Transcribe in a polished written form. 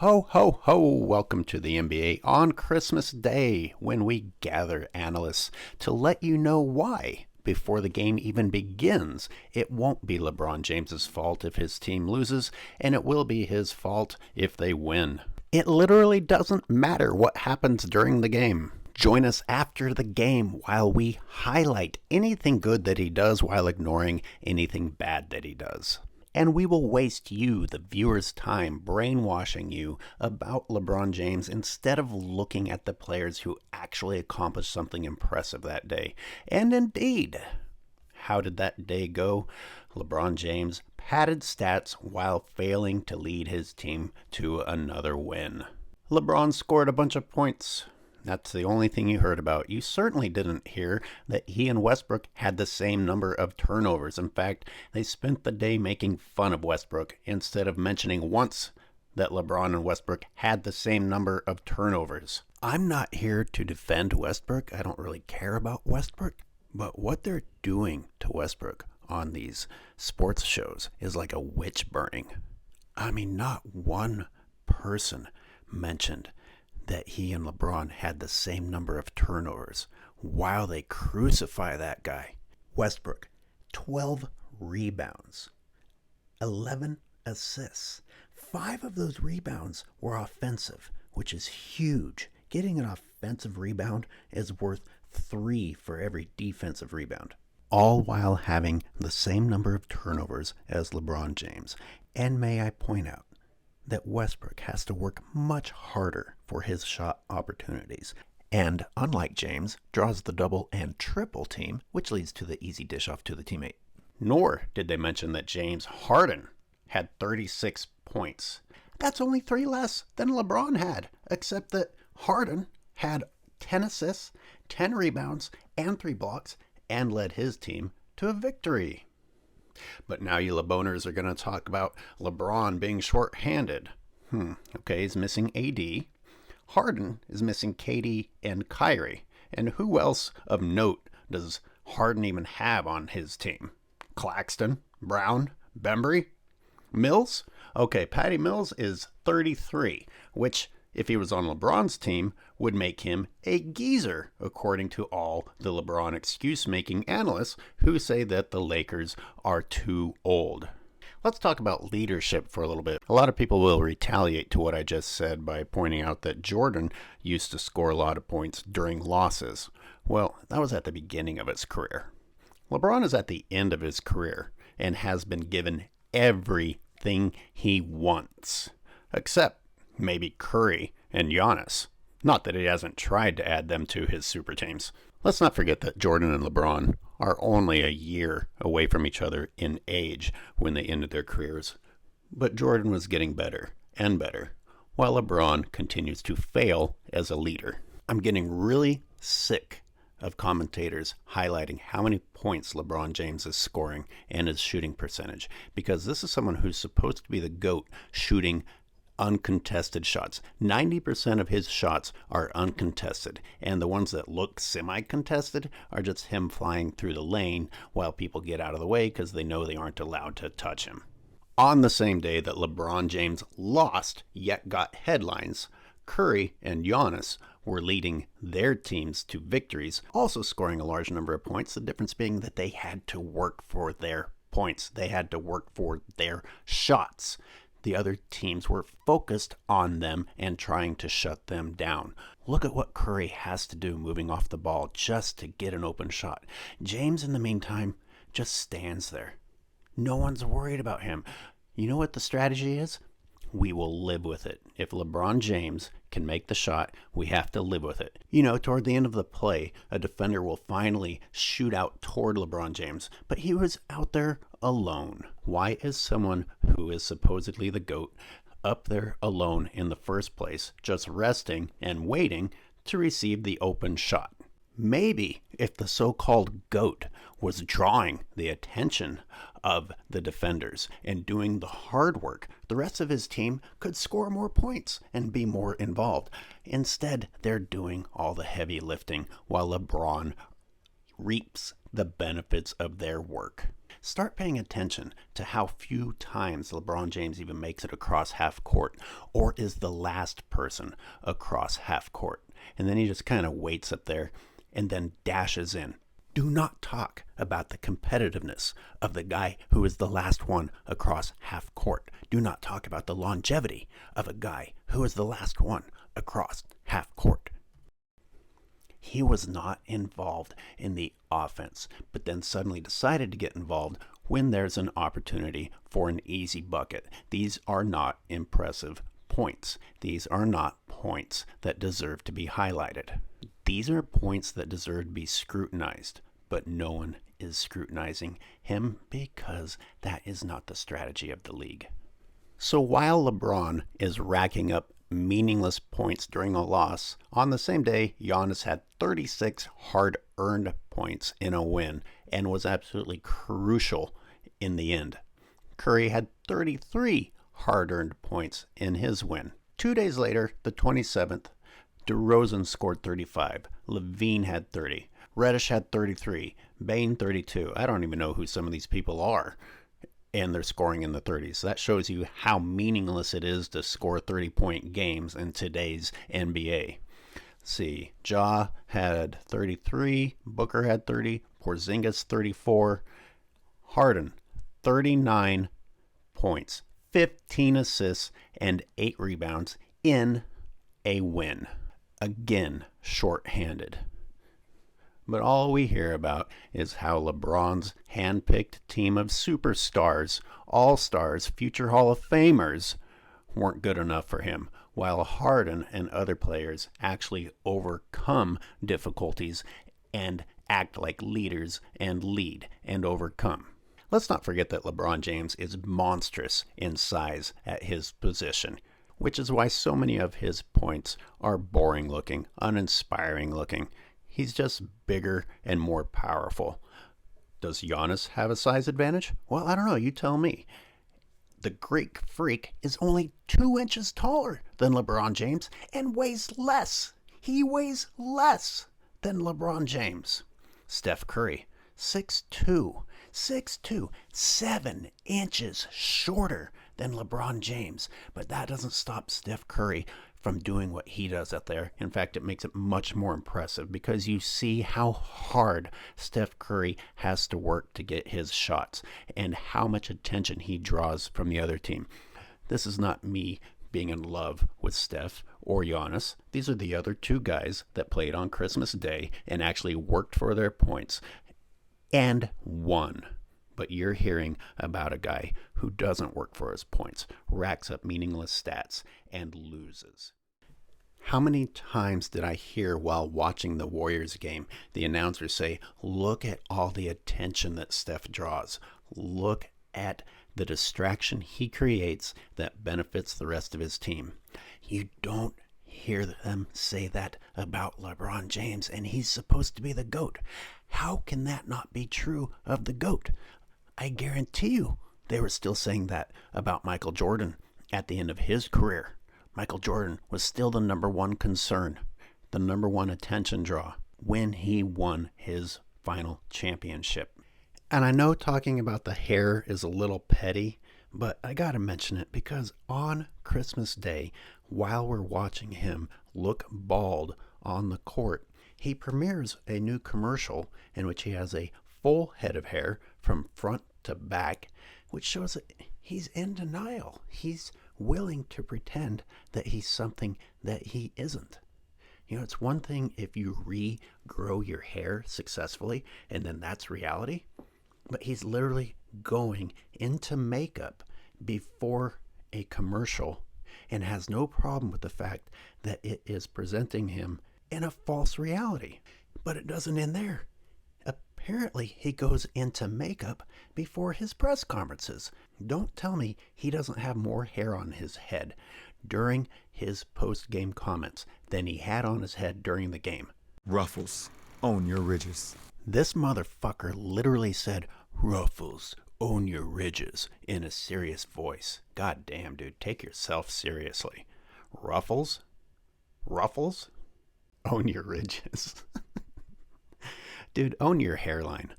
Ho, ho, ho! Welcome to the NBA on Christmas Day, when we gather analysts to let you know why, before the game even begins, it won't be LeBron James's fault if his team loses, and it will be his fault if they win. It literally doesn't matter what happens during the game. Join us after the game while we highlight anything good that he does while ignoring anything bad that he does. And we will waste you, the viewer's time, brainwashing you about LeBron James instead of looking at the players who actually accomplished something impressive that day. And indeed, how did that day go? LeBron James padded stats while failing to lead his team to another win. LeBron scored a bunch of points. That's the only thing you heard about. You certainly didn't hear that he and Westbrook had the same number of turnovers. In fact, they spent the day making fun of Westbrook instead of mentioning once that LeBron and Westbrook had the same number of turnovers. I'm not here to defend Westbrook. I don't really care about Westbrook. But what they're doing to Westbrook on these sports shows is like a witch burning. I mean, not one person mentioned that he and LeBron had the same number of turnovers while they crucify that guy. Westbrook, 12 rebounds, 11 assists. 5 of those rebounds were offensive, which is huge. Getting an offensive rebound is worth 3 for every defensive rebound, all while having the same number of turnovers as LeBron James. And may I point out that Westbrook has to work much harder for his shot opportunities, and unlike James, draws the double and triple team, which leads to the easy dish off to the teammate. Nor did they mention that James Harden had 36 points. That's only 3 less than LeBron had, except that Harden had 10 assists, 10 rebounds, and 3 blocks, and led his team to a victory. But now you LeBoners are going to talk about LeBron being short-handed. Okay, he's missing AD. Harden is missing KD and Kyrie. And who else of note does Harden even have on his team? Claxton, Brown, Bembry, Mills? Okay, Patty Mills is 33, which, if he was on LeBron's team, would make him a geezer, according to all the LeBron excuse-making analysts who say that the Lakers are too old. Let's talk about leadership for a little bit. A lot of people will retaliate to what I just said by pointing out that Jordan used to score a lot of points during losses. Well, that was at the beginning of his career. LeBron is at the end of his career and has been given everything he wants, except maybe Curry and Giannis. Not that he hasn't tried to add them to his super teams. Let's not forget that Jordan and LeBron are only a year away from each other in age when they ended their careers. But Jordan was getting better and better, while LeBron continues to fail as a leader. I'm getting really sick of commentators highlighting how many points LeBron James is scoring and his shooting percentage, because this is someone who's supposed to be the GOAT shooting uncontested shots. 90% of his shots are uncontested, and the ones that look semi-contested are just him flying through the lane while people get out of the way because they know they aren't allowed to touch him. On the same day that LeBron James lost yet got headlines, Curry and Giannis were leading their teams to victories, also scoring a large number of points, the difference being that they had to work for their points. They had to work for their shots. The other teams were focused on them and trying to shut them down. Look at what Curry has to do moving off the ball just to get an open shot. James, in the meantime, just stands there. No one's worried about him. You know what the strategy is? We will live with it. If LeBron James can make the shot, we have to live with it. You know, toward the end of the play, a defender will finally shoot out toward LeBron James, but he was out there alone. Why is someone who is supposedly the GOAT up there alone in the first place, just resting and waiting to receive the open shot? Maybe if the so-called GOAT was drawing the attention of the defenders and doing the hard work, the rest of his team could score more points and be more involved. Instead, they're doing all the heavy lifting while LeBron reaps the benefits of their work. Start paying attention to how few times LeBron James even makes it across half court or is the last person across half court. And then he just kind of waits up there and then dashes in. Do not talk about the competitiveness of the guy who is the last one across half court. Do not talk about the longevity of a guy who is the last one across half court. He was not involved in the offense, but then suddenly decided to get involved when there's an opportunity for an easy bucket. These are not impressive points. These are not points that deserve to be highlighted. These are points that deserve to be scrutinized, but no one is scrutinizing him because that is not the strategy of the league. So while LeBron is racking up meaningless points during a loss, on the same day, Giannis had 36 hard-earned points in a win and was absolutely crucial in the end. Curry had 33 hard-earned points in his win. 2 days later, the 27th, DeRozan scored 35. Levine had 30. Reddish had 33. Bane 32. I don't even know who some of these people are. And they're scoring in the 30s. That shows you how meaningless it is to score 30-point games in today's NBA. Let's see, Ja had 33. Booker had 30. Porzingis 34. Harden 39 points, 15 assists, and 8 rebounds in a win. Again, short-handed. But all we hear about is how LeBron's hand-picked team of superstars, all-stars, future Hall of Famers weren't good enough for him, while Harden and other players actually overcome difficulties and act like leaders and lead and overcome. Let's not forget that LeBron James is monstrous in size at his position, which is why so many of his points are boring looking, uninspiring looking. He's just bigger and more powerful. Does Giannis have a size advantage? Well, I don't know. You tell me. The Greek Freak is only 2 inches taller than LeBron James and weighs less. He weighs less than LeBron James. Steph Curry, 6'2", 7 inches shorter than LeBron James. But that doesn't stop Steph Curry from doing what he does out there. In fact, it makes it much more impressive because you see how hard Steph Curry has to work to get his shots and how much attention he draws from the other team. This is not me being in love with Steph or Giannis. These are the other two guys that played on Christmas Day and actually worked for their points and won. But you're hearing about a guy who doesn't work for his points, racks up meaningless stats, and loses. How many times did I hear while watching the Warriors game the announcer say, look at all the attention that Steph draws. Look at the distraction he creates that benefits the rest of his team. You don't hear them say that about LeBron James, and he's supposed to be the GOAT. How can that not be true of the GOAT? I guarantee you they were still saying that about Michael Jordan at the end of his career. Michael Jordan was still the number one concern, the number one attention draw when he won his final championship. And I know talking about the hair is a little petty, but I gotta mention it because on Christmas Day, while we're watching him look bald on the court, he premieres a new commercial in which he has a full head of hair from front to back, which shows that he's in denial. He's willing to pretend that he's something that he isn't. You know, it's one thing if you regrow your hair successfully and then that's reality, but he's literally going into makeup before a commercial and has no problem with the fact that it is presenting him in a false reality. But it doesn't end there. Apparently, he goes into makeup before his press conferences. Don't tell me he doesn't have more hair on his head during his post-game comments than he had on his head during the game. Ruffles, own your ridges. This motherfucker literally said, Ruffles, own your ridges, in a serious voice. God damn, dude, take yourself seriously. Ruffles? Ruffles? Own your ridges. Dude, own your hairline.